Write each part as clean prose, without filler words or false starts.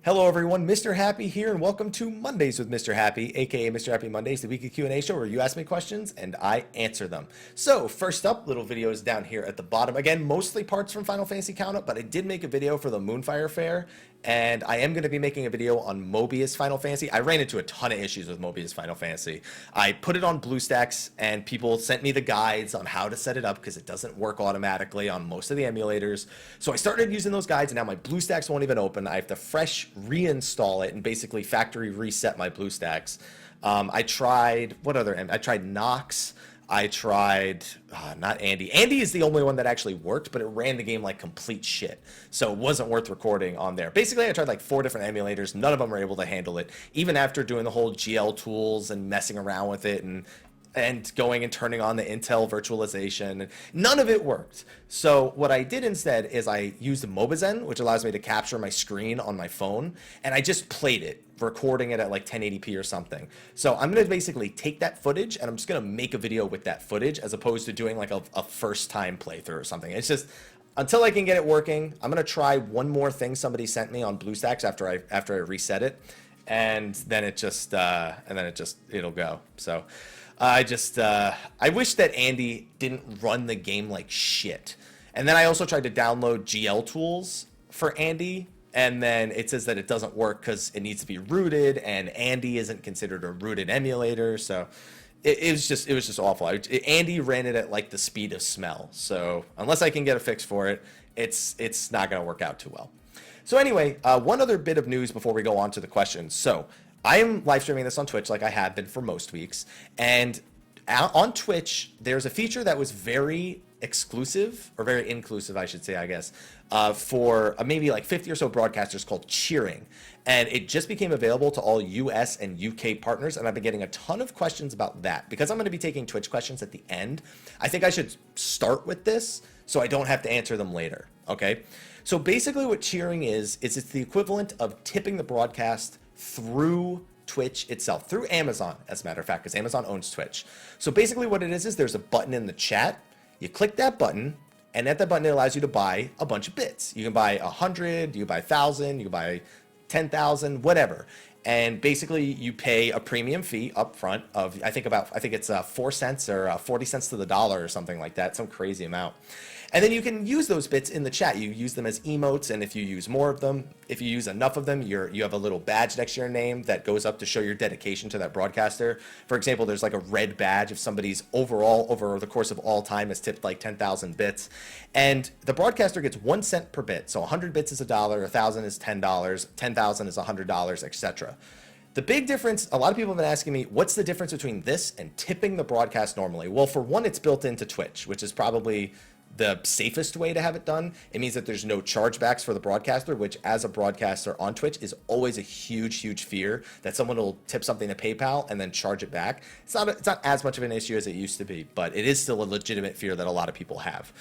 Hello everyone, Mr. Happy here, and welcome to Mondays with Mr. Happy, aka Mr. Happy Mondays, the weekly Q&A show where you ask me questions and I answer them. So first up, little videos down here at the bottom. Again, mostly parts from Final Fantasy Count-Up, but I did make a video for the Moonfire Fair, and I am going to be making a video on Mobius Final Fantasy. I ran into a ton of issues with Mobius Final Fantasy. I put it on BlueStacks, and people sent me the guides on how to set it up because it doesn't work automatically on most of the emulators. So I started using those guides, and now my BlueStacks won't even open. I have to fresh reinstall it and basically factory reset my BlueStacks. I tried, I tried Nox. I tried, not Andy. Andy is the only one that actually worked, but it ran the game like complete shit. So it wasn't worth recording on there. Basically, I tried like 4 different emulators. None of them were able to handle it. Even after doing the whole GL tools and messing around with it and going and turning on the Intel virtualization, none of it worked. So what I did instead is I used Mobizen, which allows me to capture my screen on my phone, and I just played it, recording it at like 1080p or something. So I'm going to basically take that footage and I'm just going to make a video with that footage as opposed to doing like a first time playthrough or something. It's just until I can get it working. I'm going to try one more thing somebody sent me on BlueStacks after I reset it, and then it'll go. So I wish that Andy didn't run the game like shit. And then I also tried to download GL tools for Andy, and then it says that it doesn't work because it needs to be rooted, and Andy isn't considered a rooted emulator. So it was just awful. Andy ran it at like the speed of smell. So unless I can get a fix for it, it's not going to work out too well. So anyway, one other bit of news before we go on to the questions. So I am live streaming this on Twitch like I have been for most weeks, and on Twitch there's a feature that was very exclusive, or very inclusive I should say, I guess, for maybe like 50 or so broadcasters, called cheering, and it just became available to all US and UK partners, and I've been getting a ton of questions about that. Because I'm going to be taking Twitch questions at the end, I think I should start with this so I don't have to answer them later. Okay, so basically what cheering is it's the equivalent of tipping the broadcast through Twitch itself, through Amazon, as a matter of fact, because Amazon owns Twitch. So basically what it is there's a button in the chat. You click that button, and at that button it allows you to buy a bunch of bits. You can buy 100, you can buy 1,000, you can buy 10,000, whatever. And basically you pay a premium fee up front of I think it's 4 cents or 40 cents to the dollar or something like that, some crazy amount. And then you can use those bits in the chat. You use them as emotes, and if you use more of them, if you use enough of them, you have a little badge next to your name that goes up to show your dedication to that broadcaster. For example, there's like a red badge if somebody's overall, over the course of all time, has tipped like 10,000 bits. And the broadcaster gets 1 cent per bit. So 100 bits is $1, 1,000 is $10, 10,000 is $100, etc. The big difference, a lot of people have been asking me, what's the difference between this and tipping the broadcast normally? Well, for one, it's built into Twitch, which is probably the safest way to have it done. It means that there's no chargebacks for the broadcaster, which as a broadcaster on Twitch is always a huge fear that someone will tip something to PayPal and then charge it back. It's not as much of an issue as it used to be, but it is still a legitimate fear that a lot of people have.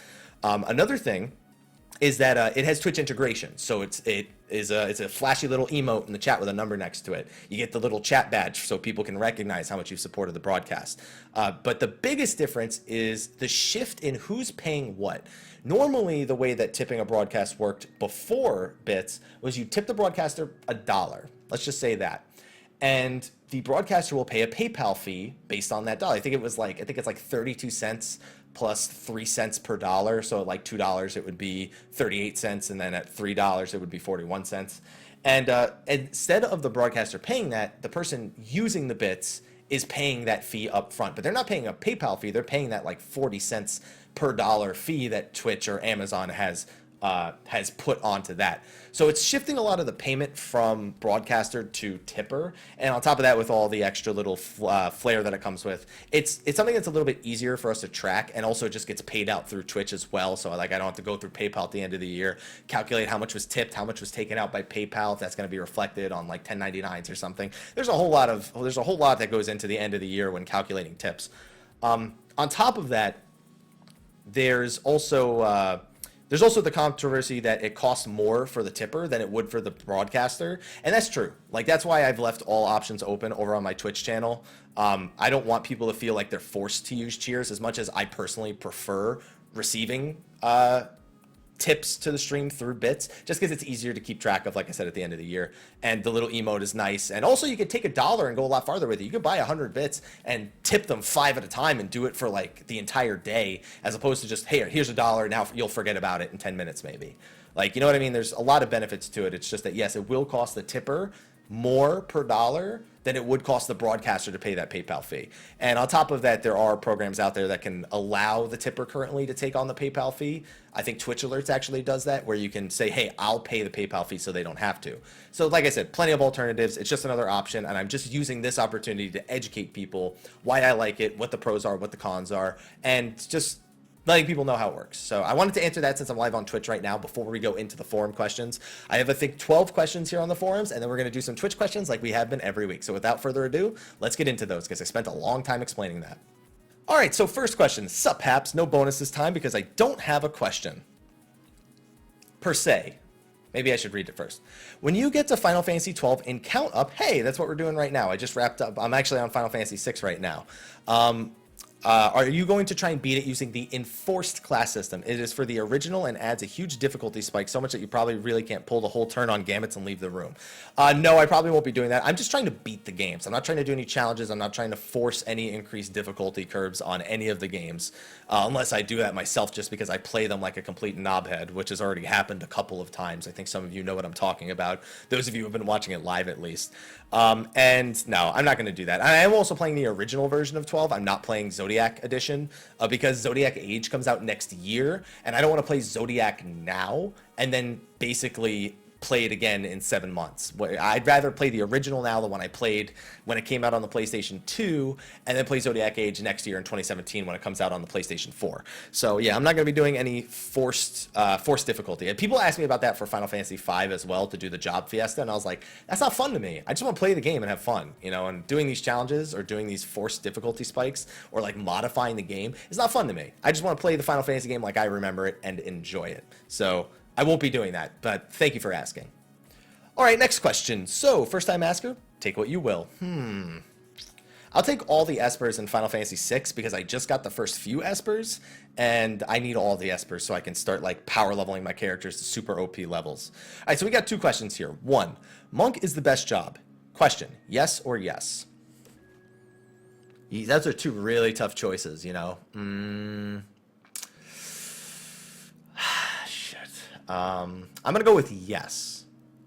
Another thing is that it has Twitch integration. So it's a flashy little emote in the chat with a number next to it. You get the little chat badge so people can recognize how much you've supported the broadcast. But the biggest difference is the shift in who's paying what. Normally, the way that tipping a broadcast worked before bits was you tip the broadcaster $1. Let's just say that. And the broadcaster will pay a PayPal fee based on that dollar. I think it's like 32 cents plus 3 cents per dollar. So at like $2, it would be 38 cents. And then at $3, it would be 41 cents. And instead of the broadcaster paying that, the person using the bits is paying that fee up front. But they're not paying a PayPal fee. They're paying that like 40 cents per dollar fee that Twitch or Amazon has put onto that. So it's shifting a lot of the payment from broadcaster to tipper, and on top of that, with all the extra little flair that it comes with, it's something that's a little bit easier for us to track, and also just gets paid out through Twitch as well. So like I don't have to go through PayPal at the end of the year, calculate how much was tipped, how much was taken out by PayPal, if that's going to be reflected on like 1099s or something. There's a whole lot that goes into the end of the year when calculating tips. On top of that, there's also the controversy that it costs more for the tipper than it would for the broadcaster. And that's true. Like, that's why I've left all options open over on my Twitch channel. I don't want people to feel like they're forced to use cheers, as much as I personally prefer receiving tips to the stream through bits, just because it's easier to keep track of, like I said, at the end of the year. And the little emote is nice. And also you could take $1 and go a lot farther with it. You could buy 100 bits and tip them 5 at a time and do it for like the entire day, as opposed to just, hey, here's $1, now you'll forget about it in 10 minutes maybe. Like, you know what I mean? There's a lot of benefits to it. It's just that, yes, it will cost the tipper more per dollar than it would cost the broadcaster to pay that PayPal fee. And on top of that, there are programs out there that can allow the tipper currently to take on the PayPal fee. I think Twitch Alerts actually does that, where you can say, hey, I'll pay the PayPal fee so they don't have to. So like I said, plenty of alternatives. It's just another option, and I'm just using this opportunity to educate people why I like it, what the pros are, what the cons are, and just letting people know how it works. So I wanted to answer that since I'm live on Twitch right now before we go into the forum questions. I have, I think, 12 questions here on the forums, and then we're going to do some Twitch questions like we have been every week. So without further ado, let's get into those because I spent a long time explaining that. All right, so first question. Sup, Haps? No bonus this time because I don't have a question per se. Maybe I should read it first. When you get to Final Fantasy 12 in count up, hey, that's what we're doing right now. I just wrapped up. I'm actually on Final Fantasy 6 right now. Are you going to try and beat it using the enforced class system? It is for the original and adds a huge difficulty spike, so much that you probably really can't pull the whole turn on Gambits and leave the room. No, I probably won't be doing that. I'm just trying to beat the games. I'm not trying to do any challenges. I'm not trying to force any increased difficulty curves on any of the games, unless I do that myself just because I play them like a complete knobhead, which has already happened a couple of times. I think some of you know what I'm talking about, those of you who have been watching it live at least. And no, I'm not going to do that. I am also playing the original version of 12. I'm not playing Zodiac Edition because Zodiac Age comes out next year, and I don't want to play Zodiac now and then basically play it again in 7 months. I'd rather play the original now, the one I played when it came out on the PlayStation 2, and then play Zodiac Age next year in 2017 when it comes out on the PlayStation 4. So yeah, I'm not going to be doing any forced difficulty. And people ask me about that for Final Fantasy 5 as well, to do the job fiesta, and I was like, that's not fun to me. I just want to play the game and have fun, you know, and doing these challenges or doing these forced difficulty spikes or like modifying the game is not fun to me. I just want to play the Final Fantasy game like I remember it and enjoy it. So I won't be doing that, but thank you for asking. All right, next question. So, first time asker, take what you will. I'll take all the espers in Final Fantasy 6 because I just got the first few espers, and I need all the espers so I can start like power leveling my characters to super OP levels. All right, so we got 2 questions here. 1, Monk is the best job. Question, yes or yes? Those are 2 really tough choices, you know. I'm gonna go with yes.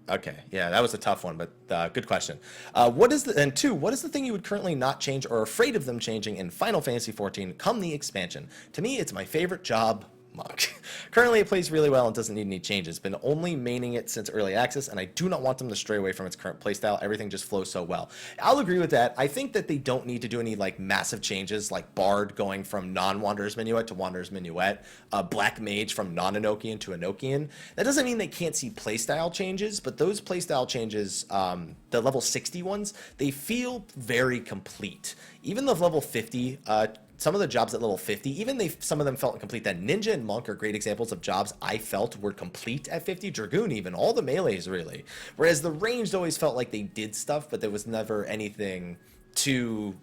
Okay, yeah, that was a tough one, but good question. What is the 2? What is the thing you would currently not change or afraid of them changing in Final Fantasy 14 come the expansion? To me, it's my favorite job, Monk. Currently, it plays really well and doesn't need any changes. Been only maining it since early access, and I do not want them to stray away from its current playstyle. Everything just flows so well. I'll agree with that. I think that they don't need to do any like massive changes, like Bard going from non-Wanderer's Minuet to Wanderer's Minuet, Black Mage from non-Enochian to Enochian. That doesn't mean they can't see playstyle changes, but those playstyle changes, the level 60 ones, they feel very complete. Even the level 50, some of the jobs at level 50, some of them felt complete. That Ninja and Monk are great examples of jobs I felt were complete at 50. Dragoon even, all the melees really. Whereas the ranged always felt like they did stuff, but there was never anything too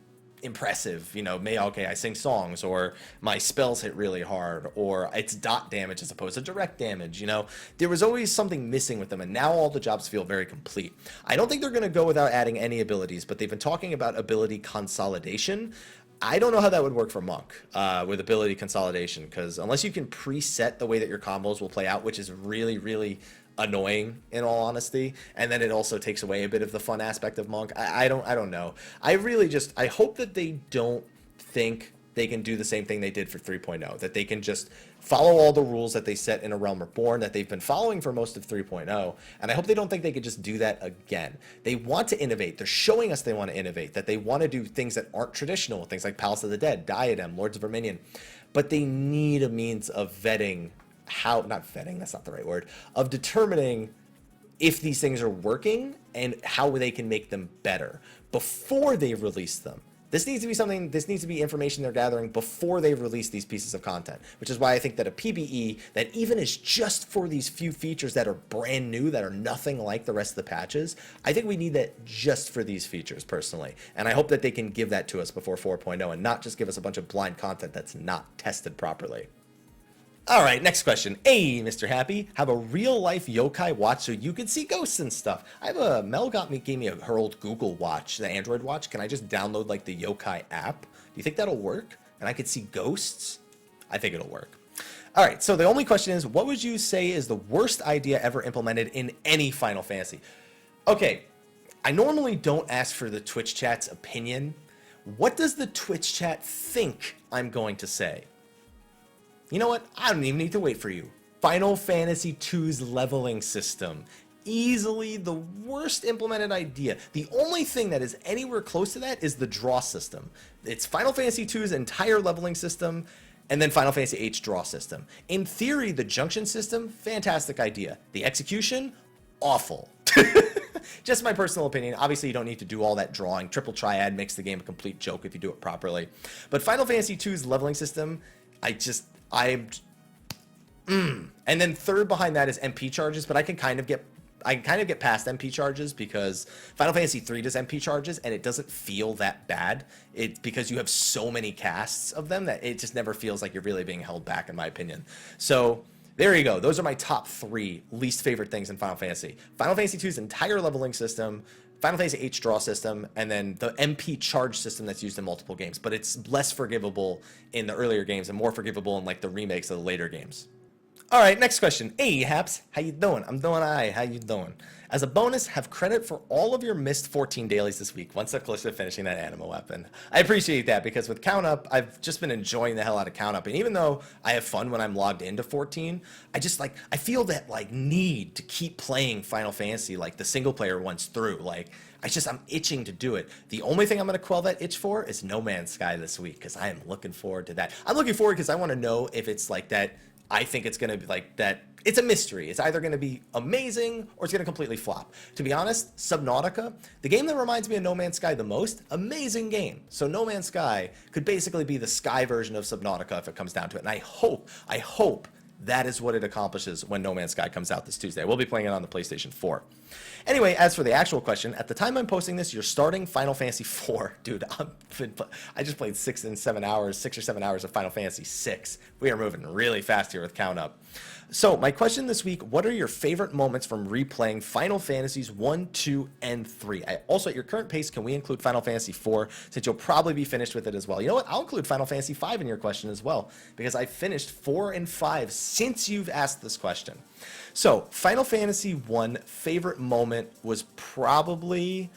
impressive. You know, okay, I sing songs, or my spells hit really hard, or it's dot damage as opposed to direct damage. You know, there was always something missing with them, and now all the jobs feel very complete. I don't think they're going to go without adding any abilities, but they've been talking about ability consolidation. I don't know how that would work for Monk with ability consolidation, because unless you can preset the way that your combos will play out, which is really, really annoying in all honesty, and then it also takes away a bit of the fun aspect of Monk. I don't know. I hope that they don't think they can do the same thing they did for 3.0, that they can just follow all the rules that they set in A Realm Reborn that they've been following for most of 3.0, and I hope they don't think they could just do that again. They want to innovate. They're showing us they want to innovate, that they want to do things that aren't traditional, things like Palace of the Dead, Diadem, Lords of Verminion, but they need a means of vetting that's not the right word, of determining if these things are working and how they can make them better before they release them. This needs to be information they're gathering before they release these pieces of content, which is why I think that a PBE that even is just for these few features that are brand new, that are nothing like the rest of the patches, I think we need that just for these features personally. And I hope that they can give that to us before 4.0 and not just give us a bunch of blind content that's not tested properly. All right, next question. Hey, Mr. Happy, have a real life yokai watch so you can see ghosts and stuff. Mel gave me her old Google watch, the Android watch. Can I just download like the yokai app? Do you think that'll work? And I could see ghosts? I think it'll work. All right, so the only question is, what would you say is the worst idea ever implemented in any Final Fantasy? Okay, I normally don't ask for the Twitch chat's opinion. What does the Twitch chat think I'm going to say? You know what? I don't even need to wait for you. Final Fantasy II's leveling system. Easily the worst implemented idea. The only thing that is anywhere close to that is the draw system. It's Final Fantasy II's entire leveling system, and then Final Fantasy VIII's draw system. In theory, the junction system, fantastic idea. The execution, awful. Just my personal opinion. Obviously, you don't need to do all that drawing. Triple Triad makes the game a complete joke if you do it properly. But Final Fantasy II's leveling system, and then third behind that is MP charges, but I can kind of get past MP charges because Final Fantasy III does MP charges and it doesn't feel that bad. Because you have so many casts of them that it just never feels like you're really being held back, in my opinion. So there you go. Those are my top 3 least favorite things in Final Fantasy. Final Fantasy II's entire leveling system, Final Fantasy VIII draw system, and then the MP charge system that's used in multiple games. But it's less forgivable in the earlier games and more forgivable in like the remakes of the later games. All right, next question. Hey, Haps, how you doing? I'm doing all right. How you doing? As a bonus, have credit for all of your missed 14 dailies this week, one step closer to finishing that anima weapon. I appreciate that because with Count Up, I've just been enjoying the hell out of Count Up. And even though I have fun when I'm logged into 14, I feel that like need to keep playing Final Fantasy, like the single player ones through. Like, I'm itching to do it. The only thing I'm going to quell that itch for is No Man's Sky this week because I am looking forward to that. I'm looking forward because I want to know if it's like that. I think it's going to be like that. It's a mystery. It's either going to be amazing or it's going to completely flop. To be honest, Subnautica, the game that reminds me of No Man's Sky the most, amazing game. So No Man's Sky could basically be the Sky version of Subnautica if it comes down to it. And I hope that is what it accomplishes when No Man's Sky comes out this Tuesday. We'll be playing it on the PlayStation 4. Anyway, as for the actual question, at the time I'm posting this, you're starting Final Fantasy 4. Dude, I just played 6 or 7 hours of Final Fantasy 6. We are moving really fast here with Count Up. So, my question this week, what are your favorite moments from replaying Final Fantasies 1, 2, and 3? Also, at your current pace, can we include Final Fantasy 4, since you'll probably be finished with it as well? You know what? I'll include Final Fantasy 5 in your question as well, because I finished 4 and 5 since you've asked this question. So, Final Fantasy 1 favorite moment was probably...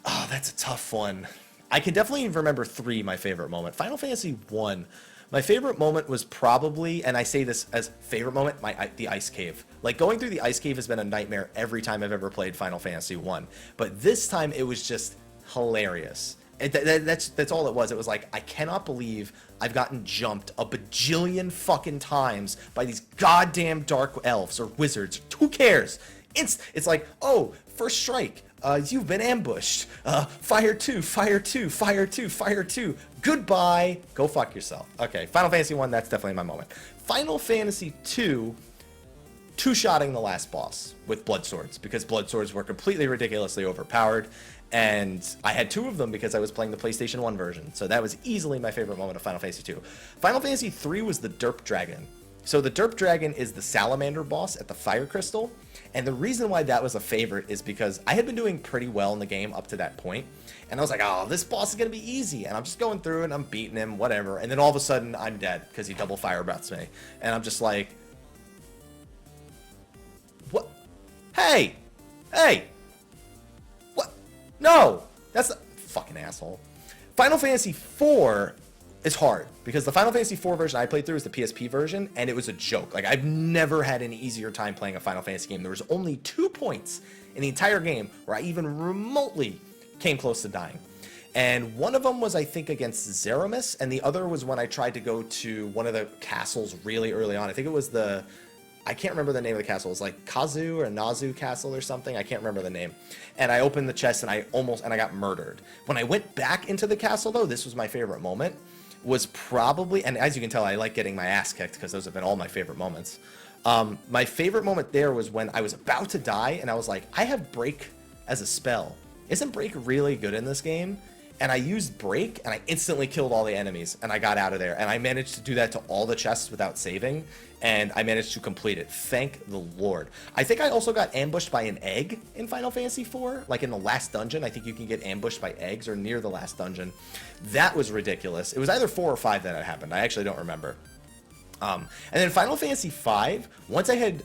Oh, that's a tough one. I can definitely remember 3, my favorite moment. Final Fantasy 1... My favorite moment was probably, and I say this as favorite moment, the Ice Cave. Like, going through the Ice Cave has been a nightmare every time I've ever played Final Fantasy 1. But this time, it was just hilarious. That's all it was. It was like, I cannot believe I've gotten jumped a bajillion fucking times by these goddamn dark elves or wizards. Who cares? It's like, oh, first strike. You've been ambushed. Fire 2, fire 2, fire 2, fire 2. Goodbye. Go fuck yourself. Okay, Final Fantasy 1, that's definitely my moment. Final Fantasy 2, two-shotting the last boss with blood swords, because blood swords were completely ridiculously overpowered, and I had 2 of them because I was playing the PlayStation 1 version, so that was easily my favorite moment of Final Fantasy 2. Final Fantasy 3 was the Derp Dragon. So the Derp Dragon is the salamander boss at the Fire Crystal, and the reason why that was a favorite is because I had been doing pretty well in the game up to that point, and I was like, oh, this boss is going to be easy, and I'm just going through and I'm beating him, whatever, and then all of a sudden I'm dead because he double fire breaths me, and I'm just like, what? Hey! Hey! What? No! That's a fucking asshole. Final Fantasy 4 is hard because the Final Fantasy 4 version I played through is the PSP version, and it was a joke. Like, I've never had an easier time playing a Final Fantasy game. There was only 2 points in the entire game where I even remotely came close to dying. And one of them was, I think, against Zeramis, and the other was when I tried to go to one of the castles really early on. I think it was I can't remember the name of the castle. It was like Kazu or Nazu Castle or something. I can't remember the name. And I opened the chest and I got murdered. When I went back into the castle, though, this was my favorite moment, was probably, and as you can tell, I like getting my ass kicked because those have been all my favorite moments. My favorite moment there was when I was about to die and I was like, I have Break as a spell. Isn't Break really good in this game? and I used break, and I instantly killed all the enemies, and I got out of there. And I managed to do that to all the chests without saving, and I managed to complete it. Thank the Lord. I think I also got ambushed by an egg in Final Fantasy IV, like in the last dungeon. I think you can get ambushed by eggs, or near the last dungeon. That was ridiculous. It was either 4 or 5 that had happened. I actually don't remember. And then Final Fantasy V, once I had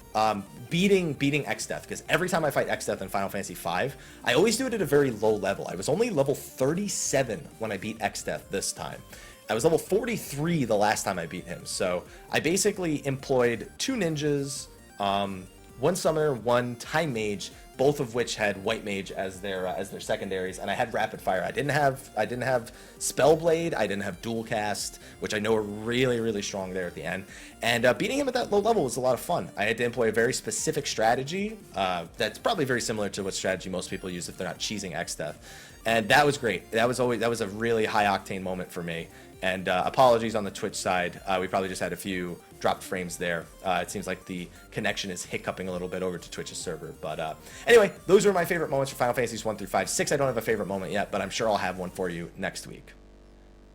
beating Exdeath, because every time I fight Exdeath in Final Fantasy V, I always do it at a very low level. I was only level 37 when I beat Exdeath this time. I was level 43 the last time I beat him. So I basically employed 2 ninjas, 1 summoner, 1 time mage, both of which had white mage as their secondaries, and I had rapid fire. I didn't have spell blade. I didn't have dual cast, which I know are really strong there at the end. And beating him at that low level was a lot of fun. I had to employ a very specific strategy that's probably very similar to what strategy most people use if they're not cheesing Exdeath, and that was great. That was a really high octane moment for me. And apologies on the Twitch side. We probably just had a few dropped frames there. It seems like the connection is hiccuping a little bit over to Twitch's server. But anyway, those were my favorite moments for Final Fantasies 1 through 5. 6, I don't have a favorite moment yet, but I'm sure I'll have one for you next week.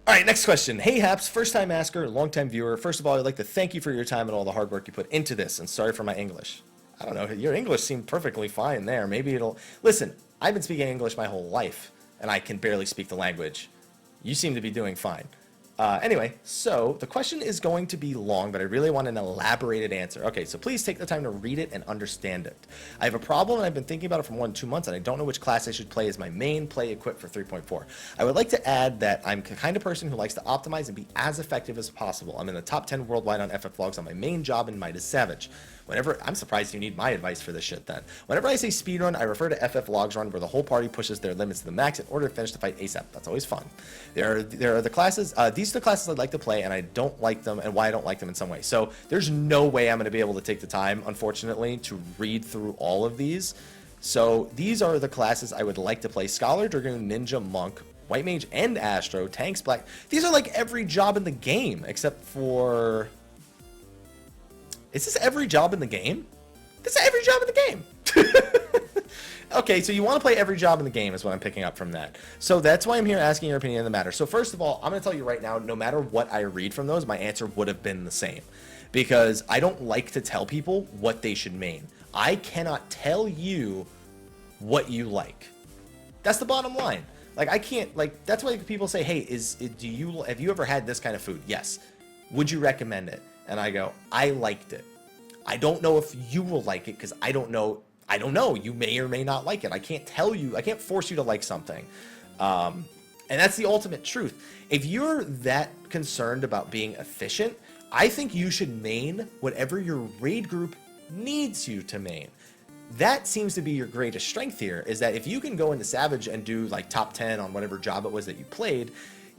All right, next question. Hey, Haps, first-time asker, long-time viewer. First of all, I'd like to thank you for your time and all the hard work you put into this, and sorry for my English. I don't know, your English seemed perfectly fine there. Maybe it'll... Listen, I've been speaking English my whole life, and I can barely speak the language. You seem to be doing fine. Anyway, so the question is going to be long, but I really want an elaborated answer. Okay, so please take the time to read it and understand it. I have a problem, and I've been thinking about it for more than 2 months, and I don't know which class I should play as my main play equipped for 3.4. I would like to add that I'm the kind of person who likes to optimize and be as effective as possible. I'm in the top 10 worldwide on FF logs on my main job in Midas Savage. I'm surprised you need my advice for this shit then. Whenever I say speedrun, I refer to FF logs run where the whole party pushes their limits to the max in order to finish the fight ASAP. That's always fun. There are the classes, these are the classes I'd like to play, and I don't like them, and why I don't like them in some way. So there's no way I'm going to be able to take the time, unfortunately, to read through all of these. So these are the classes I would like to play: Scholar, Dragoon, Ninja, Monk, White Mage, and Astro, Tanks, Black. These are like every job in the game, except for... Is this every job in the game? This is every job in the game! Okay, so you want to play every job in the game is what I'm picking up from that. So that's why I'm here asking your opinion on the matter. So first of all, I'm going to tell you right now, no matter what I read from those, my answer would have been the same. Because I don't like to tell people what they should main. I cannot tell you what you like. That's the bottom line. Like, I can't, like, that's why people say, hey, have you ever had this kind of food? Yes. Would you recommend it? And I go, I liked it. I don't know if you will like it because I don't know. You may or may not like it. I can't tell you. I can't force you to like something. And that's the ultimate truth. If you're that concerned about being efficient, I think you should main whatever your raid group needs you to main. That seems to be your greatest strength here, is that if you can go into Savage and do like top 10 on whatever job it was that you played,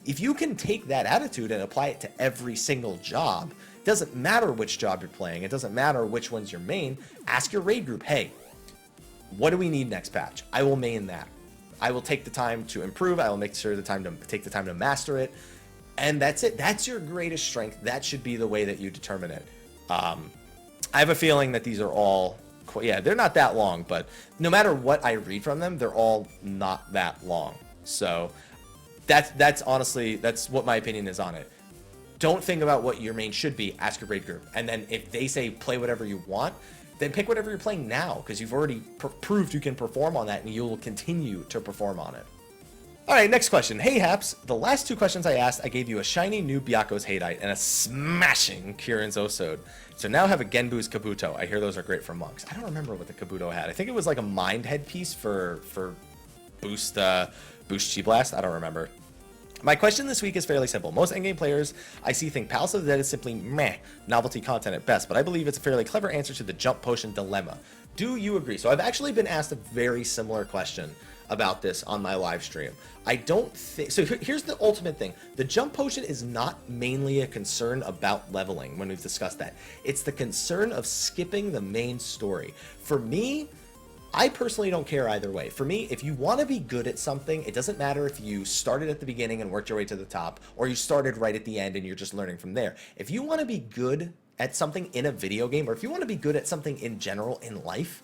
if you can take that attitude and apply it to every single job, it doesn't matter which job you're playing, it doesn't matter which one's your main, ask your raid group, hey, what do we need next patch? I will main that. I will take the time to improve, I will make sure take the time to master it, and that's it. That's your greatest strength. That should be the way that you determine it. I have a feeling that these are all, they're not that long, but no matter what I read from them, they're all not that long. So that's honestly, that's what my opinion is on it. Don't think about what your main should be, ask your raid group. And then if they say play whatever you want, then pick whatever you're playing now, because you've already proved you can perform on that, and you'll continue to perform on it. All right, next question. Hey, Haps, the last 2 questions I asked, I gave you a shiny new Byaku's Hateite and a smashing Kirin's Osode. So now I have a Genbu's Kabuto. I hear those are great for monks. I don't remember what the Kabuto had. I think it was like a mind headpiece for boost Chi Blast. I don't remember. My question this week is fairly simple. Most endgame players I see think Palace of the Dead is simply meh, novelty content at best, but I believe it's a fairly clever answer to the jump potion dilemma. Do you agree? So I've actually been asked a very similar question about this on my live stream. I don't think, so here's the ultimate thing. The jump potion is not mainly a concern about leveling when we've discussed that. It's the concern of skipping the main story. For me, I personally don't care either way. For me, if you want to be good at something, it doesn't matter if you started at the beginning and worked your way to the top, or you started right at the end and you're just learning from there. If you want to be good at something in a video game, or if you want to be good at something in general in life,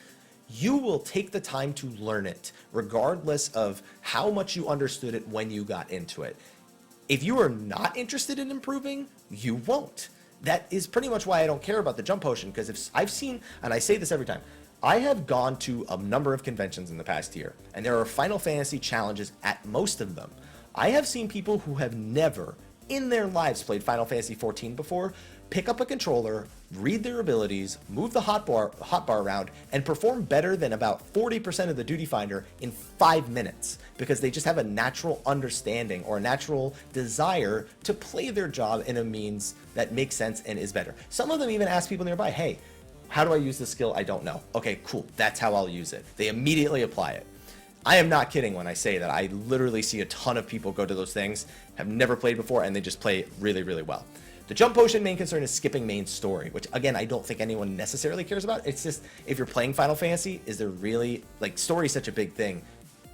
you will take the time to learn it, regardless of how much you understood it when you got into it. If you are not interested in improving, you won't. That is pretty much why I don't care about the jump potion, because if I've seen, and I say this every time, I have gone to a number of conventions in the past year, and there are Final Fantasy challenges at most of them. I have seen people who have never in their lives played Final Fantasy 14 before pick up a controller, read their abilities, move the hotbar around, and perform better than about 40% of the duty finder in 5 minutes, because they just have a natural understanding or a natural desire to play their job in a means that makes sense and is better. Some of them even ask people nearby, hey, how do I use this skill? I don't know. Okay, cool. That's how I'll use it. They immediately apply it. I am not kidding when I say that. I literally see a ton of people go to those things, have never played before, and they just play really, really well. The jump potion main concern is skipping main story, which again, I don't think anyone necessarily cares about. It's just, if you're playing Final Fantasy, is there really, like, story is such a big thing.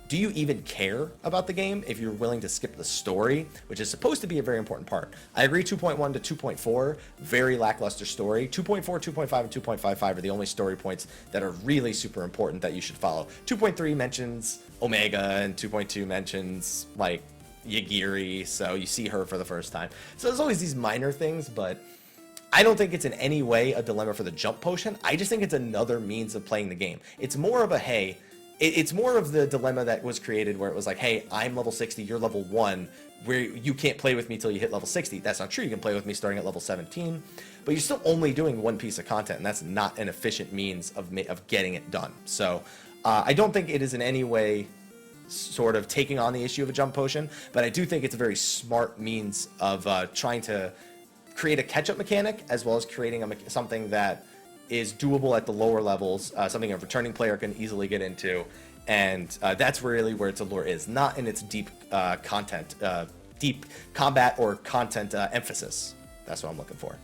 Do you even care about the game if you're willing to skip the story, which is supposed to be a very important part? I agree 2.1 to 2.4, very lackluster story. 2.4, 2.5, and 2.55 are the only story points that are really super important that you should follow. 2.3 mentions Omega, and 2.2 mentions, like, Yagiri, so you see her for the first time. So there's always these minor things, but I don't think it's in any way a dilemma for the jump potion. I just think it's another means of playing the game. It's more of a, hey, it's more of the dilemma that was created where it was like, hey, I'm level 60, you're level 1, where you can't play with me till you hit level 60. That's not true. You can play with me starting at level 17, but you're still only doing one piece of content, and that's not an efficient means of getting it done. So I don't think it is in any way sort of taking on the issue of a jump potion, but I do think it's a very smart means of trying to create a catch-up mechanic, as well as creating something that is doable at the lower levels, something a returning player can easily get into, and that's really where its allure is, not in its deep deep combat or content emphasis. That's what I'm looking for.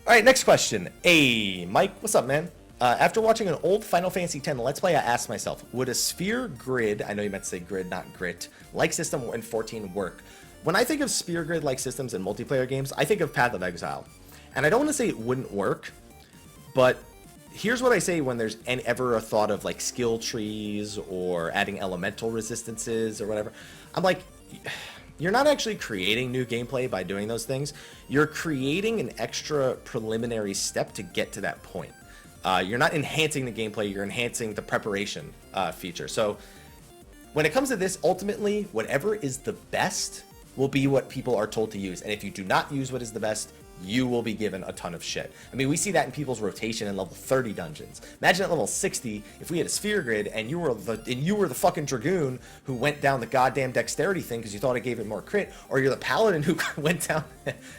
All right, next question. Hey, Mike, what's up, man? After watching an old Final Fantasy X Let's Play, I asked myself, would a sphere grid, I know you meant to say grid, not grit, like system in 14 work? When I think of sphere grid-like systems in multiplayer games, I think of Path of Exile. And I don't want to say it wouldn't work, but here's what I say when there's ever a thought of like skill trees or adding elemental resistances or whatever. I'm like, you're not actually creating new gameplay by doing those things. You're creating an extra preliminary step to get to that point. You're not enhancing the gameplay, you're enhancing the preparation feature. So when it comes to this, ultimately, whatever is the best will be what people are told to use. And if you do not use what is the best, you will be given a ton of shit. I mean, we see that in people's rotation in level 30 dungeons. Imagine at level 60, if we had a sphere grid and you were the fucking dragoon who went down the goddamn dexterity thing because you thought it gave it more crit, or you're the paladin who went down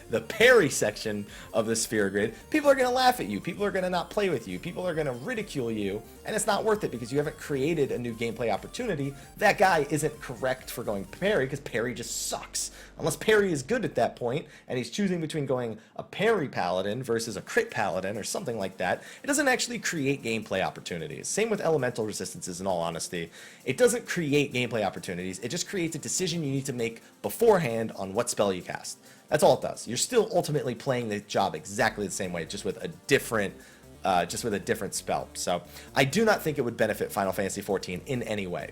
the parry section of the sphere grid. People are going to laugh at you. People are going to not play with you. People are going to ridicule you, and it's not worth it because you haven't created a new gameplay opportunity. That guy isn't correct for going parry because parry just sucks. Unless parry is good at that point, and he's choosing between going a parry paladin versus a crit paladin or something like that, it doesn't actually create gameplay opportunities. Same with elemental resistances, in all honesty. It doesn't create gameplay opportunities. It just creates a decision you need to make beforehand on what spell you cast. That's all it does. You're still ultimately playing the job exactly the same way, just with a different spell. So I do not think it would benefit Final Fantasy XIV in any way.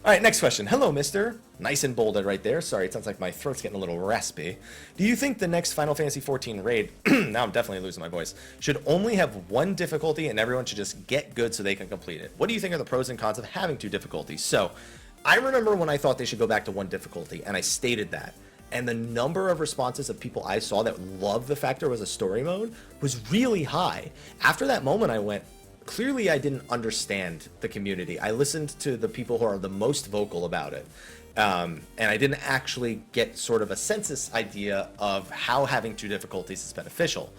All right, next question. Hello, mister. Nice and bolded right there. Sorry, it sounds like my throat's getting a little raspy. Do you think the next Final Fantasy XIV raid, now I'm definitely losing my voice, should only have one difficulty and everyone should just get good so they can complete it? What do you think are the pros and cons of having two difficulties? So, I remember when I thought they should go back to one difficulty, and I stated that. And the number of responses of people I saw that loved the fact there was a story mode was really high. After that moment, I went, clearly I didn't understand the community. I listened to the people who are the most vocal about it. And I didn't actually get sort of a census idea of how having two difficulties is beneficial.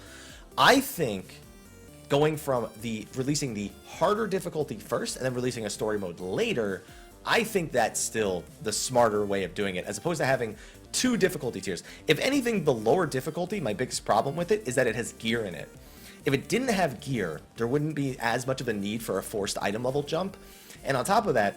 I think going from releasing the harder difficulty first and then releasing a story mode later, I think that's still the smarter way of doing it, as opposed to having two difficulty tiers. If anything, the lower difficulty, my biggest problem with it is that it has gear in it. If it didn't have gear, there wouldn't be as much of a need for a forced item level jump. And on top of that,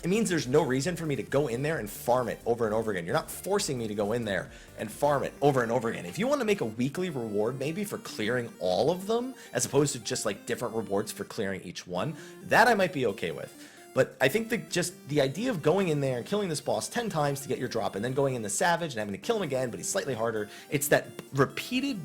it means there's no reason for me to go in there and farm it over and over again. You're not forcing me to go in there and farm it over and over again. If you want to make a weekly reward maybe for clearing all of them, as opposed to just like different rewards for clearing each one, that I might be okay with. But I think just the idea of going in there and killing this boss 10 times to get your drop, and then going in the Savage and having to kill him again, but he's slightly harder, it's that repeated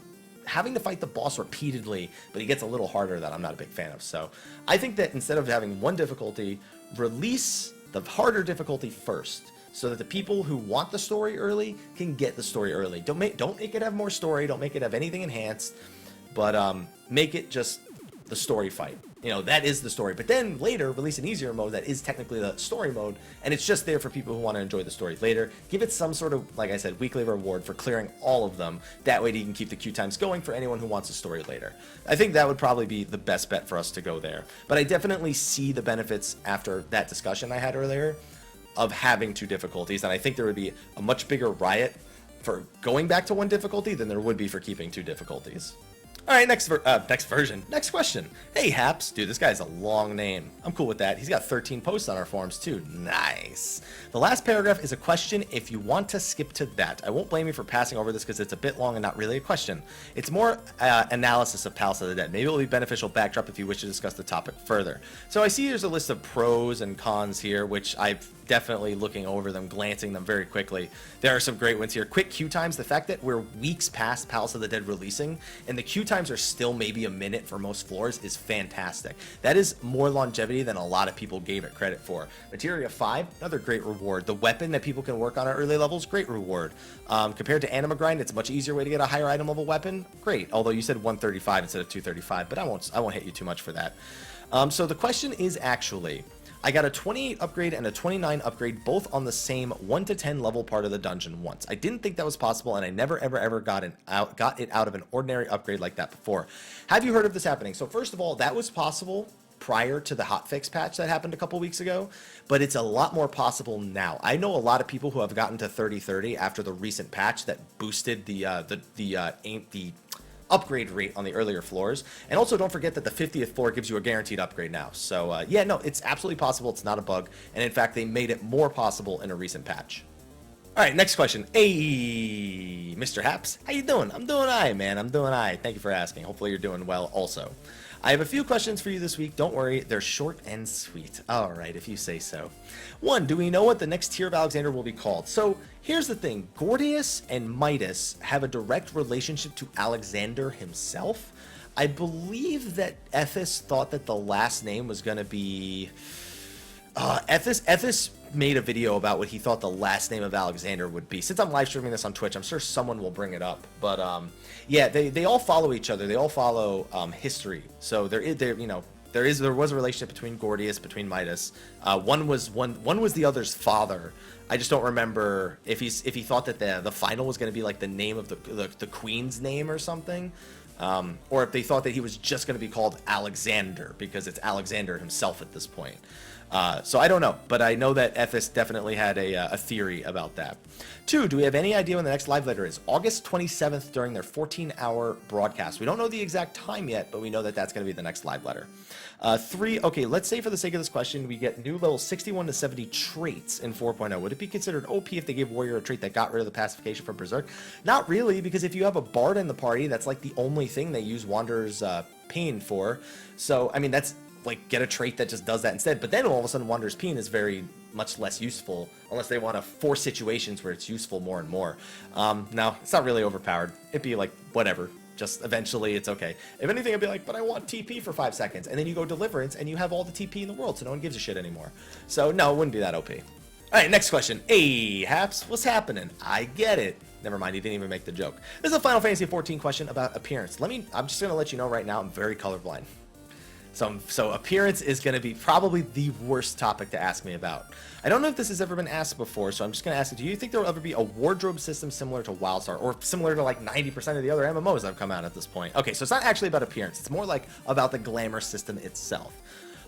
having to fight the boss repeatedly, but he gets a little harder, that I'm not a big fan of. So I think that instead of having one difficulty, release the harder difficulty first, so that the people who want the story early can get the story early. Don't make it have more story, don't make it have anything enhanced, but make it just the story fight. You know, that is the story. But then later, release an easier mode that is technically the story mode, and it's just there for people who want to enjoy the story later. Give it some sort of, like I said, weekly reward for clearing all of them. That way you can keep the queue times going for anyone who wants a story later. I think that would probably be the best bet for us to go there. But I definitely see the benefits after that discussion I had earlier of having 2 difficulties, and I think there would be a much bigger riot for going back to 1 difficulty than there would be for keeping 2 difficulties. All right, next question. Hey, Haps. Dude, this guy's a long name. I'm cool with that. He's got 13 posts on our forums, too. Nice. The last paragraph is a question. If you want to skip to that, I won't blame you for passing over this because it's a bit long and not really a question. It's more analysis of Palace of the Dead. Maybe it will be beneficial backdrop if you wish to discuss the topic further. So I see there's a list of pros and cons here, which I've definitely looking over them, glancing them very quickly. There are some great ones here. Quick queue times. The fact that we're weeks past Palace of the Dead releasing and the queue times are still maybe a minute for most floors is fantastic. That is more longevity than a lot of people gave it credit for. Materia 5, another great reward. The weapon that people can work on at early levels, great reward. Compared to Anima Grind, it's a much easier way to get a higher item level weapon. Great. Although you said 135 instead of 235, but I won't hit you too much for that. So the question is actually, I got a 28 upgrade and a 29 upgrade, both on the same 1 to 10 level part of the dungeon once. I didn't think that was possible, and I never ever got it out of an ordinary upgrade like that before. Have you heard of this happening? So first of all, that was possible prior to the hotfix patch that happened a couple weeks ago, but it's a lot more possible now. I know a lot of people who have gotten to 30/30 after the recent patch that boosted the upgrade rate on the earlier floors. And also don't forget that the 50th floor gives you a guaranteed upgrade now. So yeah, no, it's absolutely possible. It's not a bug. And in fact, they made it more possible in a recent patch. All right, next question. Hey, Mr. Haps, how you doing? I'm doing all right, man. I'm doing all right. Thank you for asking. Hopefully you're doing well also. I have a few questions for you this week. Don't worry, they're short and sweet. All right, if you say so. 1, do we know what the next tier of Alexander will be called? So here's the thing. Gordius and Midas have a direct relationship to Alexander himself. I believe that Ethis thought that the last name was going to be... Ethis made a video about what he thought the last name of Alexander would be. Since I'm live streaming this on Twitch, I'm sure someone will bring it up. But yeah, they all follow each other. They all follow history. So there was a relationship between Gordius, between Midas. One was the other's father. I just don't remember if he thought that the final was going to be like the name of the queen's name or something. Or if they thought that he was just going to be called Alexander because it's Alexander himself at this point. So I don't know, but I know that Ethis definitely had a theory about that. 2, do we have any idea when the next live letter is? August 27th during their 14-hour broadcast. We don't know the exact time yet, but we know that that's going to be the next live letter. 3, okay, let's say for the sake of this question, we get new level 61 to 70 traits in 4.0. Would it be considered OP if they gave Warrior a trait that got rid of the pacification from Berserk? Not really, because if you have a Bard in the party, that's like the only thing they use Wanderer's Pain for. So, I mean, that's like get a trait that just does that instead. But then all of a sudden Wanderer's Pain is very much less useful unless they want to force situations where it's useful more and more. No, it's not really overpowered. It'd be like whatever. Just eventually it's okay. If anything, I'd be like, but I want TP for 5 seconds. And then you go Deliverance and you have all the TP in the world, so no one gives a shit anymore. So no, it wouldn't be that OP. All right, next question. Hey, Haps, what's happening? I get it. Never mind, he didn't even make the joke. This is a Final Fantasy XIV question about appearance. I'm just going to let you know right now, I'm very colorblind. So appearance is going to be probably the worst topic to ask me about. I don't know if this has ever been asked before, so I'm just going to ask you, do you think there will ever be a wardrobe system similar to WildStar, or similar to like 90% of the other MMOs that have come out at this point? Okay, so it's not actually about appearance. It's more like about the Glamour system itself,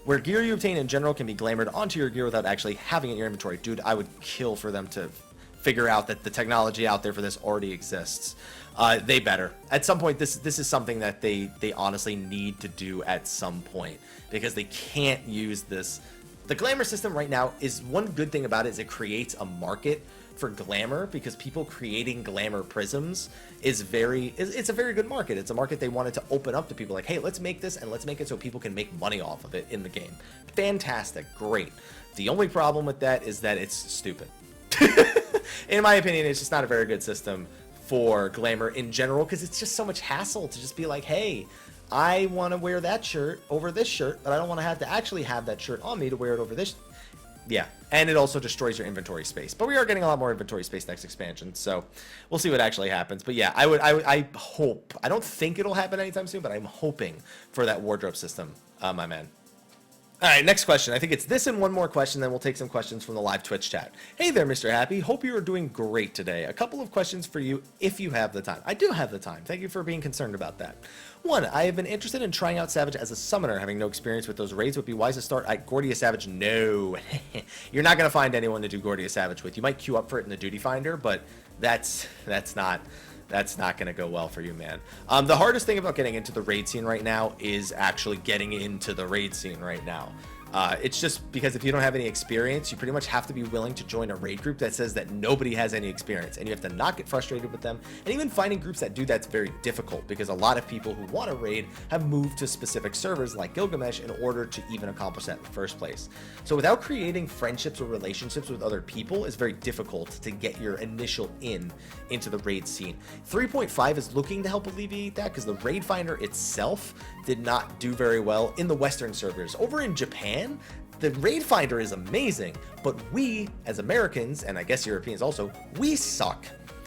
where gear you obtain in general can be glamored onto your gear without actually having it in your inventory. Dude, I would kill for them to figure out that the technology out there for this already exists. They better. At some point, this is something that they honestly need to do at some point, because they can't use this The Glamour system right now is one good thing about it is it creates a market for Glamour, because people creating Glamour prisms is it's a very good market. It's a market they wanted to open up to people, like, hey, let's make this and let's make it so people can make money off of it in the game. Fantastic, great. The only problem with that is that it's stupid. In my opinion, it's just not a very good system for Glamour in general, because it's just so much hassle to just be like, hey, I want to wear that shirt over this shirt, but I don't want to have to actually have that shirt on me to wear it over this. Yeah, and it also destroys your inventory space. But we are getting a lot more inventory space next expansion, so we'll see what actually happens. But yeah, I hope. I don't think it'll happen anytime soon, but I'm hoping for that wardrobe system, my man. All right, next question. I think it's this and one more question, then we'll take some questions from the live Twitch chat. Hey there, Mr. Happy. Hope you are doing great today. A couple of questions for you if you have the time. I do have the time. Thank you for being concerned about that. One, I have been interested in trying out Savage as a summoner. Having no experience with those raids, would be wise to start at Gordia Savage. No. You're not going to find anyone to do Gordia Savage with. You might queue up for it in the Duty Finder, but that's not going to go well for you, man. The hardest thing about getting into the raid scene right now is actually getting into the raid scene right now. It's just because if you don't have any experience, you pretty much have to be willing to join a raid group that says that nobody has any experience, and you have to not get frustrated with them. And even finding groups that do that's very difficult, because a lot of people who want to raid have moved to specific servers like Gilgamesh in order to even accomplish that in the first place. So without creating friendships or relationships with other people, it's very difficult to get your initial into the raid scene. 3.5 is looking to help alleviate that, because the raid finder itself did not do very well in the Western servers. Over in Japan, the raid finder is amazing, but we as Americans, and I guess Europeans also, we suck.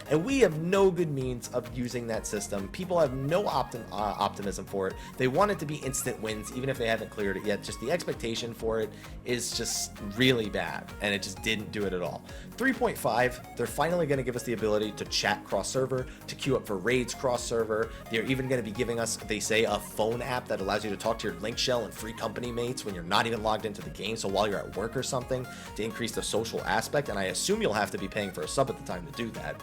And we have no good means of using that system. People have no optimism for it. They want it to be instant wins, even if they haven't cleared it yet. Just the expectation for it is just really bad, and it just didn't do it at all. 3.5, they're finally going to give us the ability to chat cross-server, to queue up for raids cross-server. They're even going to be giving us, they say, a phone app that allows you to talk to your link shell and free company mates when you're not even logged into the game, so while you're at work or something, to increase the social aspect. And I assume you'll have to be paying for a sub at the time to do that.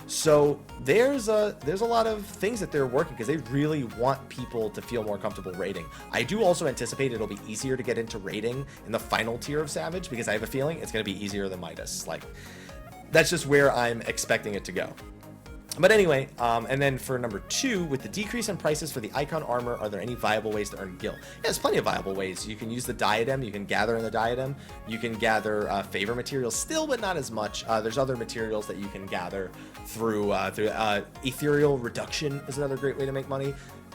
So there's a lot of things that they're working, because they really want people to feel more comfortable raiding. I do also anticipate it'll be easier to get into raiding in the final tier of Savage, because I have a feeling it's going to be easier than Midas. Like, that's just where I'm expecting it to go. But anyway, and then for number 2, with the decrease in prices for the icon armor, are there any viable ways to earn gil? Yeah, there's plenty of viable ways. You can use the diadem, you can gather in the diadem, you can gather favor materials still, but not as much. There's other materials that you can gather through ethereal reduction is another great way to make money.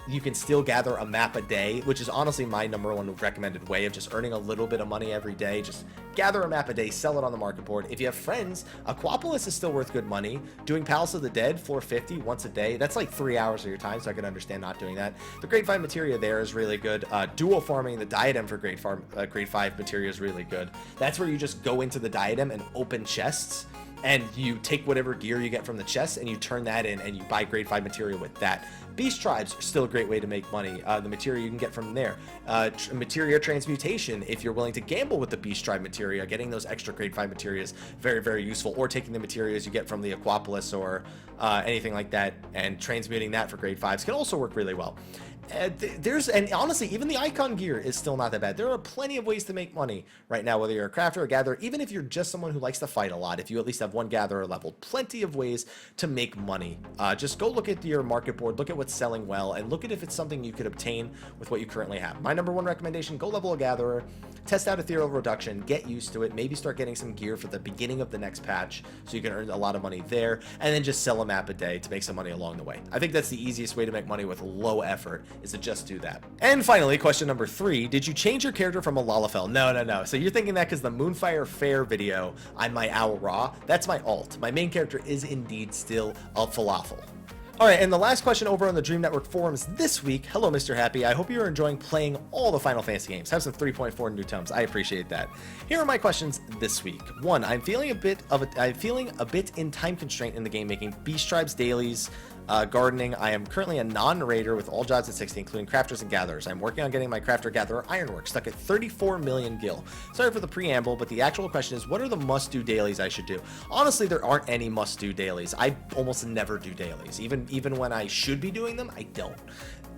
You can still gather a map a day, which is honestly my #1 recommended way of just earning a little bit of money every day. Just gather a map a day, sell it on the market board. If you have friends, Aquapolis is still worth good money. Doing Palace of the Dead, 450 once a day, that's like 3 hours of your time, so I can understand not doing that. The grade 5 materia there is really good. Dual farming the diadem for grade 5 materia is really good. That's where you just go into the diadem and open chests, and you take whatever gear you get from the chest and you turn that in and you buy grade 5 materia with that. Beast tribes are still a great way to make money. The materia you can get from there. Materia transmutation, if you're willing to gamble with the beast tribe materia, getting those extra grade 5 materia is very, very useful. Or taking the materials you get from the Aquapolis or anything like that and transmuting that for grade 5s can also work really well. And honestly, even the icon gear is still not that bad. There are plenty of ways to make money right now, whether you're a crafter or gatherer, even if you're just someone who likes to fight a lot. If you at least have one gatherer leveled, plenty of ways to make money. Just go look at your market board, look at what's selling well, and look at if it's something you could obtain with what you currently have. My #1 recommendation, go level a gatherer, test out ethereal reduction, get used to it, maybe start getting some gear for the beginning of the next patch so you can earn a lot of money there, and then just sell a map a day to make some money along the way. I think that's the easiest way to make money with low effort, is to just do that. And finally, question number 3, did you change your character from a Lalafell? No. So you're thinking that because the Moonfire Fair video, I'm my Owl Ra, that's my alt. My main character is indeed still a Falafel. Alright, and the last question over on the Dream Network forums this week. Hello, Mr. Happy. I hope you're enjoying playing all the Final Fantasy games. Have some 3.4 new tomes. I appreciate that. Here are my questions this week. 1, I'm feeling a bit in time constraint in the game, making Beast Tribes dailies, gardening. I am currently a non-raider with all jobs at 60, including crafters and gatherers. I'm working on getting my crafter-gatherer ironwork, stuck at 34 million gil. Sorry for the preamble, but the actual question is, what are the must-do dailies I should do? Honestly, there aren't any must-do dailies. I almost never do dailies. Even when I should be doing them, I don't.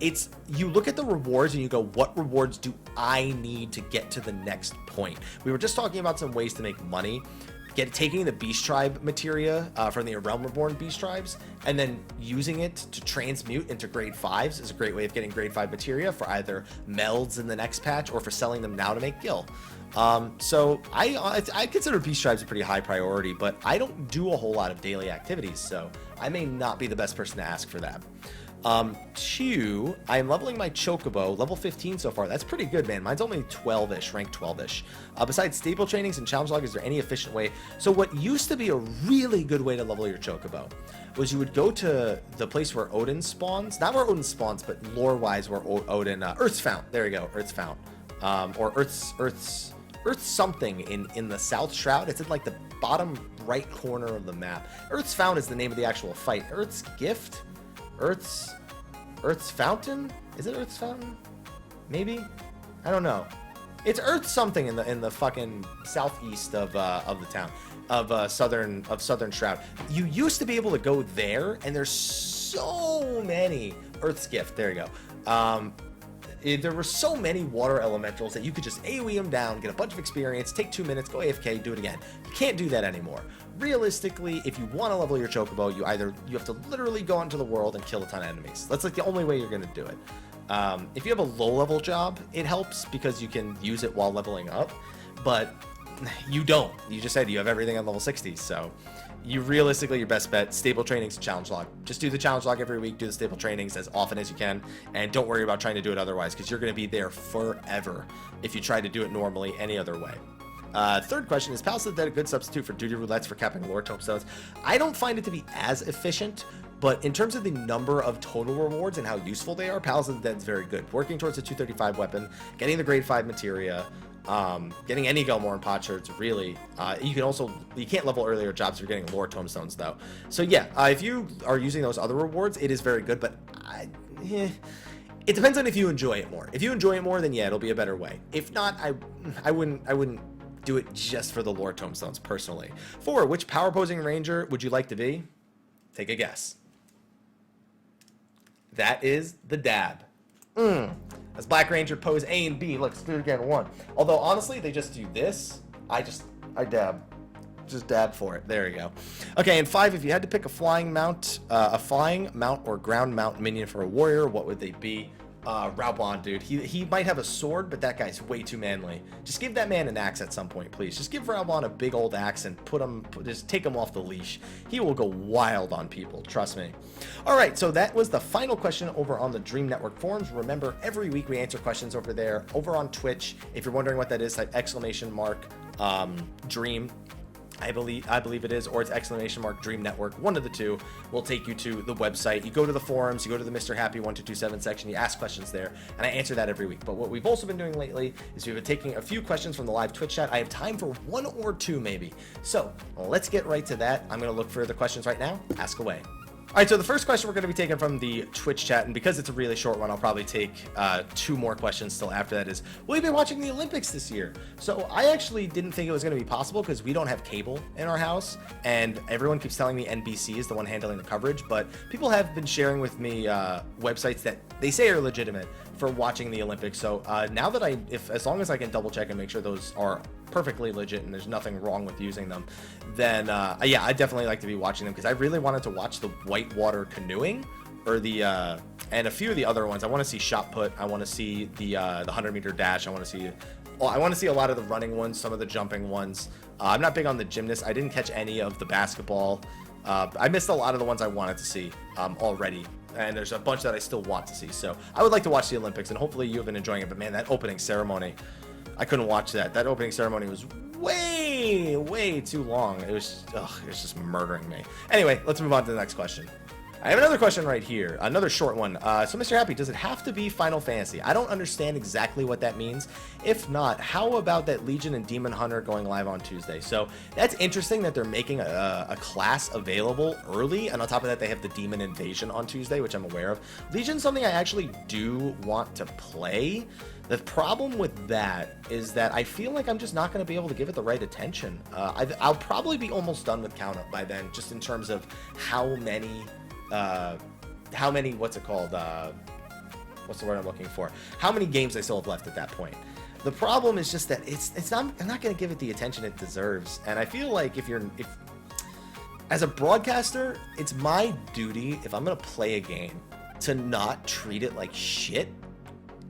it's, you look at the rewards and you go, what rewards do I need to get to the next point? We were just talking about some ways to make money. Taking the Beast Tribe materia from the Realm Reborn Beast Tribes and then using it to transmute into grade 5s is a great way of getting grade 5 materia for either melds in the next patch or for selling them now to make gil. So I consider Beast Tribes a pretty high priority, but I don't do a whole lot of daily activities, so I may not be the best person to ask for that. Two, I'm leveling my Chocobo, level 15 so far. That's pretty good, man. Mine's only 12-ish, rank 12-ish. Besides stable trainings and challenge log, is there any efficient way? So what used to be a really good way to level your Chocobo was you would go to the place where Odin spawns. Not where Odin spawns, but lore-wise where Odin, Earth's Fount. There we go, Earth's Fount. Or Earth's something in the South Shroud. It's in like the bottom right corner of the map. Earth's Fount is the name of the actual fight. Earth's Gift? Earth's Fountain? Is it Earth's Fountain? Maybe? I don't know. It's Earth something in the fucking southeast of the town of Southern Shroud. You used to be able to go there, and there's so many Earth's Gift. There you go. There were so many water elementals that you could just AoE them down, get a bunch of experience, take 2 minutes, go AFK, do it again. You can't do that anymore. Realistically, if you want to level your Chocobo, you have to literally go into the world and kill a ton of enemies. That's like the only way you're going to do it. If you have a low-level job, it helps because you can use it while leveling up, but you don't. You just said you have everything on level 60, so you realistically, your best bet, stable trainings, challenge log. Just do the challenge log every week, do the stable trainings as often as you can, and don't worry about trying to do it otherwise, because you're going to be there forever if you try to do it normally any other way. Third question, is Palace of the Dead a good substitute for duty roulettes for capping lore tombstones? I don't find it to be as efficient, but in terms of the number of total rewards and how useful they are, Palace of the Dead is very good. Working towards a 235 weapon, getting the grade 5 materia, getting any Glamour and potsherds, really. You can't level earlier jobs if you're getting lore tombstones though. So yeah, if you are using those other rewards, it is very good, but it depends on if you enjoy it more. If you enjoy it more, then yeah, it'll be a better way. If not, I wouldn't do it just for the lore tombstones personally. 4, which power posing ranger would you like to be? Take a guess. That is the dab. As Black Ranger pose A and B. Let's do it again. 1. Although honestly, they just do this. I dab. Just dab for it. There you go. Okay, and 5, if you had to pick a flying mount or ground mount minion for a warrior, what would they be? Raubon, dude. He might have a sword, but that guy's way too manly. Just give that man an axe at some point, please. Just give Raubon a big old axe and just take him off the leash. He will go wild on people, trust me. All right, so that was the final question over on the Dream Network forums. Remember, every week we answer questions over there, over on Twitch. If you're wondering what that is, type !Dream. I believe it is, or it's !Dream Network. One of the two will take you to the website. You go to the forums, you go to the Mrhappy1227 section, you ask questions there, and I answer that every week. But what we've also been doing lately is we've been taking a few questions from the live Twitch chat. I have time for 1 or 2 maybe. So let's get right to that. I'm going to look for the questions right now. Ask away. All right, so the first question we're going to be taking from the Twitch chat, and because it's a really short one, I'll probably take 2 more questions still after that, is, will you be watching the Olympics this year? So I actually didn't think it was going to be possible because we don't have cable in our house, and everyone keeps telling me NBC is the one handling the coverage, but people have been sharing with me websites that they say are legitimate for watching the Olympics. So now that as long as I can double check and make sure those are perfectly legit and there's nothing wrong with using them, then yeah, I'd definitely like to be watching them because I really wanted to watch the whitewater canoeing or the and a few of the other ones. I want to see shot put. I want to see the 100-meter dash. I want to see a lot of the running ones, some of the jumping ones. I'm not big on the gymnasts. I didn't catch any of the basketball. I missed a lot of the ones I wanted to see already. And there's a bunch that I still want to see. So I would like to watch the Olympics, and hopefully you have been enjoying it. But man, that opening ceremony, I couldn't watch that. That opening ceremony was way too long. It was just murdering me. Anyway, let's move on to the next question. I have another question right here, another short one. So Mr. Happy, does it have to be Final Fantasy? I don't understand exactly what that means. If not, how about that Legion and Demon Hunter going live on Tuesday? So that's interesting that they're making a class available early, and on top of that, they have the Demon Invasion on Tuesday, which I'm aware of. Legion's something I actually do want to play. The problem with that is that I feel like I'm just not going to be able to give it the right attention. I'll probably be almost done with Count Up by then, just in terms of how many what's it called, what's the word I'm looking for? How many games I still have left at that point. The problem is just that I'm not going to give it the attention it deserves. And I feel like if as a broadcaster, it's my duty, if I'm going to play a game, to not treat it like shit.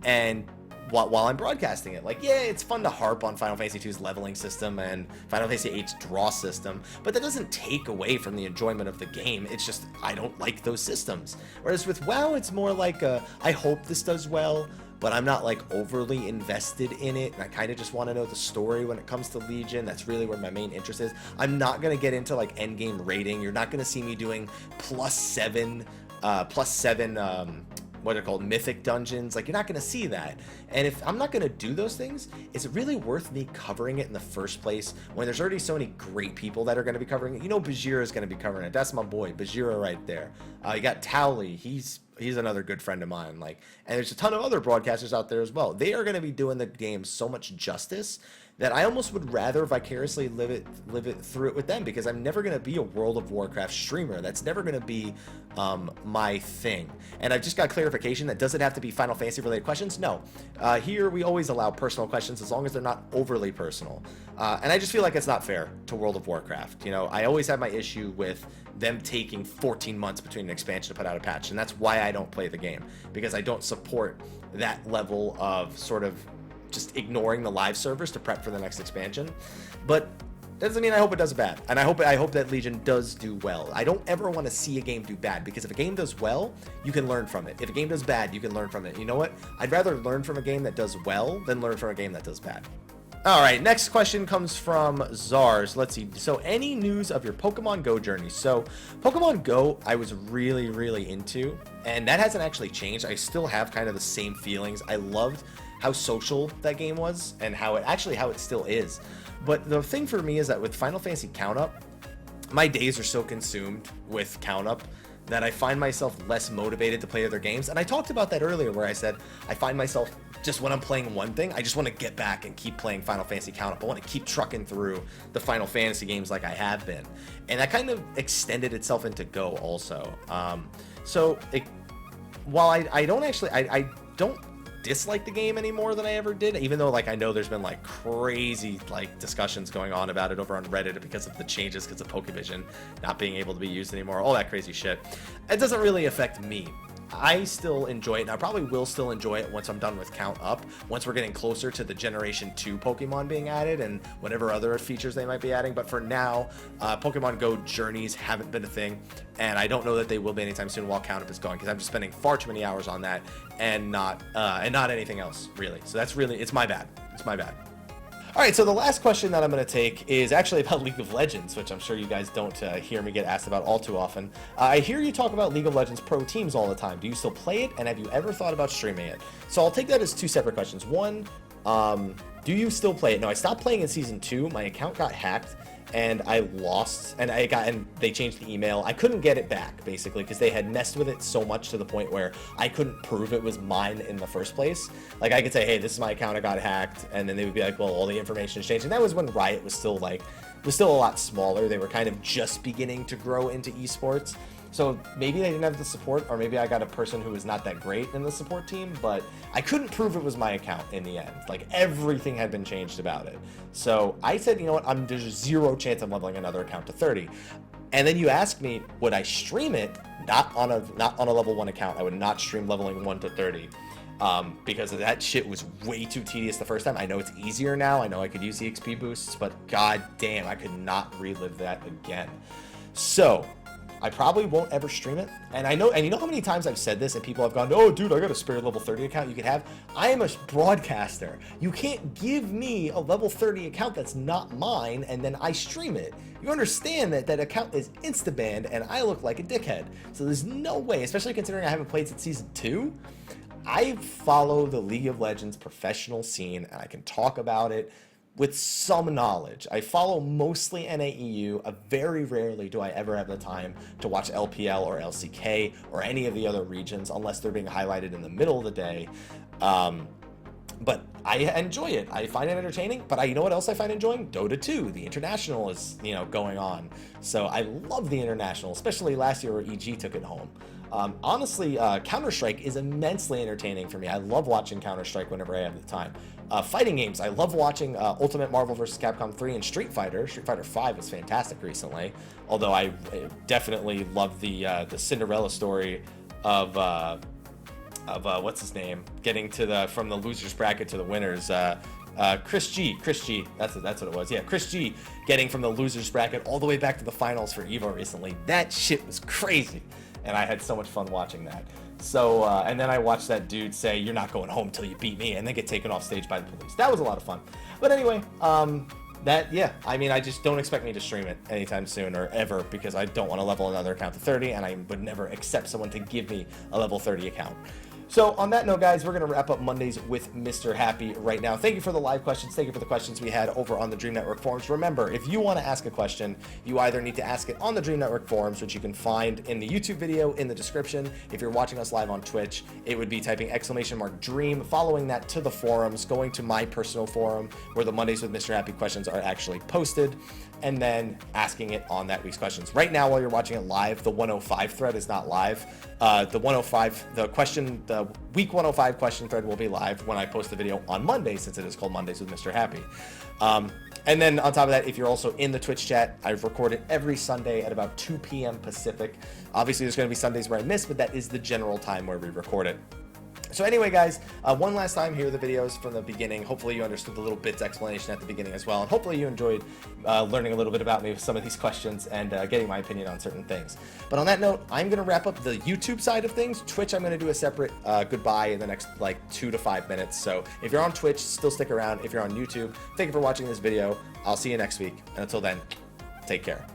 And while I'm broadcasting it, like, yeah, it's fun to harp on Final Fantasy II's leveling system and Final Fantasy VIII's draw system, but that doesn't take away from the enjoyment of the game. It's just, I don't like those systems. Whereas with WoW, it's more like, I hope this does well, but I'm not like overly invested in it, and I kind of just want to know the story when it comes to Legion. That's really where my main interest is. I'm not going to get into like endgame rating. You're not going to see me doing +7 what are called, mythic dungeons. Like, you're not going to see that. And if I'm not going to do those things, is it really worth me covering it in the first place when there's already so many great people that are going to be covering it? You know, Bajira is going to be covering it. That's my boy, Bajira, right there. You got Towley. He's another good friend of mine. Like, and there's a ton of other broadcasters out there as well. They are going to be doing the game so much justice that I almost would rather vicariously live it through it with them, because I'm never going to be a World of Warcraft streamer. That's never going to be my thing. And I've just got clarification that does it have to be Final Fantasy related questions? No. Here we always allow personal questions as long as they're not overly personal. And I just feel like it's not fair to World of Warcraft. You know, I always have my issue with them taking 14 months between an expansion to put out a patch, and that's why I don't play the game, because I don't support that level of sort of just ignoring the live servers to prep for the next expansion. But that doesn't mean I hope it does bad, and I hope that Legion does do well. I don't ever want to see a game do bad, because if a game does well, you can learn from it. If a game does bad, you can learn from it. You know what? I'd rather learn from a game that does well than learn from a game that does bad. All right, next question comes from Zars. Let's see. So, any news of your Pokemon Go journey? So, Pokemon Go, I was really, really into, and that hasn't actually changed. I still have kind of the same feelings. I loved how social that game was, and how it still is. But the thing for me is that with Final Fantasy Count Up, my days are so consumed with Count Up that I find myself less motivated to play other games. And I talked about that earlier, where I said I find myself, just when I'm playing one thing, I just want to get back and keep playing Final Fantasy Count Up. I want to keep trucking through the Final Fantasy games like I have been. And that kind of extended itself into Go also. While I don't dislike the game any more than I ever did, even though like I know there's been like crazy like discussions going on about it over on Reddit because of the changes, because of Pokevision not being able to be used anymore, all that crazy shit. It doesn't really affect me. I still enjoy it, and I probably will still enjoy it once I'm done with Count Up, once we're getting closer to the Generation 2 Pokemon being added and whatever other features they might be adding. But for now, Pokemon Go journeys haven't been a thing, and I don't know that they will be anytime soon while Count Up is going, because I'm just spending far too many hours on that and not anything else, really. So that's really, it's my bad. It's my bad. All right, so the last question that I'm going to take is actually about League of Legends, which I'm sure you guys don't hear me get asked about all too often. I hear you talk about League of Legends pro teams all the time. Do you still play it, and have you ever thought about streaming it? So I'll take that as two separate questions. One, do you still play it? No, I stopped playing in Season 2. My account got hacked, and I lost, and they changed the email. I couldn't get it back, basically, because they had messed with it so much to the point where I couldn't prove it was mine in the first place. Like, I could say, hey, this is my account, I got hacked, and then they would be like, well, all the information has changed. And that was when Riot was still a lot smaller. They were kind of just beginning to grow into esports. So maybe they didn't have the support, or maybe I got a person who was not that great in the support team, but I couldn't prove it was my account in the end. Like, everything had been changed about it. So I said, you know what, there's zero chance I'm leveling another account to 30. And then you asked me, would I stream it? Not on a level 1 account. I would not stream leveling 1 to 30. Because that shit was way too tedious the first time. I know it's easier now. I know I could use the XP boosts, but god damn, I could not relive that again. So I probably won't ever stream it. And you know how many times I've said this and people have gone, oh dude, I got a spare level 30 account you could have. I am a broadcaster. You can't give me a level 30 account that's not mine and then I stream it. You understand that that account is insta-banned and I look like a dickhead. So there's no way, especially considering I haven't played since Season 2. I follow the League of Legends professional scene and I can talk about it with some knowledge. I follow mostly NAEU. Very rarely do I ever have the time to watch LPL or LCK or any of the other regions unless they're being highlighted in the middle of the day. but I enjoy it. I find it entertaining. But you know what else I find enjoying? Dota 2. The international is going on, so I love the international, especially last year where EG took it home. Honestly, Counter-Strike is immensely entertaining for me. I love watching Counter-Strike whenever I have the time. Fighting games, I love watching Ultimate Marvel vs. Capcom 3 and Street Fighter. Street Fighter 5 was fantastic recently, although I definitely love the Cinderella story of what's his name, getting to from the losers bracket to the winners. Chris G, that's what it was. Yeah, Chris G getting from the losers bracket all the way back to the finals for EVO recently. That shit was crazy, and I had so much fun watching that. So, and then I watched that dude say, "You're not going home till you beat me," and then get taken off stage by the police. That was a lot of fun. But anyway, I mean, I just don't expect me to stream it anytime soon or ever, because I don't want to level another account to 30, and I would never accept someone to give me a level 30 account. So on that note, guys, we're going to wrap up Mondays with Mr. Happy right now. Thank you for the live questions. Thank you for the questions we had over on the Dream Network forums. Remember, if you want to ask a question, you either need to ask it on the Dream Network forums, which you can find in the YouTube video in the description. If you're watching us live on Twitch, it would be typing !dream, following that to the forums, going to my personal forum where the Mondays with Mr. Happy questions are actually posted, and then asking it on that week's questions. Right now, while you're watching it live, the 105 thread is not live. The week 105 question thread will be live when I post the video on Monday, since it is called Mondays with Mr. Happy. And then on top of that, if you're also in the Twitch chat, I've recorded every Sunday at about 2 p.m. Pacific. Obviously, there's going to be Sundays where I miss, but that is the general time where we record it. So anyway, guys, one last time, here are the videos from the beginning. Hopefully you understood the little bits explanation at the beginning as well, and hopefully you enjoyed learning a little bit about me with some of these questions and getting my opinion on certain things. But on that note, I'm going to wrap up the YouTube side of things. Twitch, I'm going to do a separate goodbye in the next 2 to 5 minutes. So if you're on Twitch, still stick around. If you're on YouTube, thank you for watching this video. I'll see you next week. And until then, take care.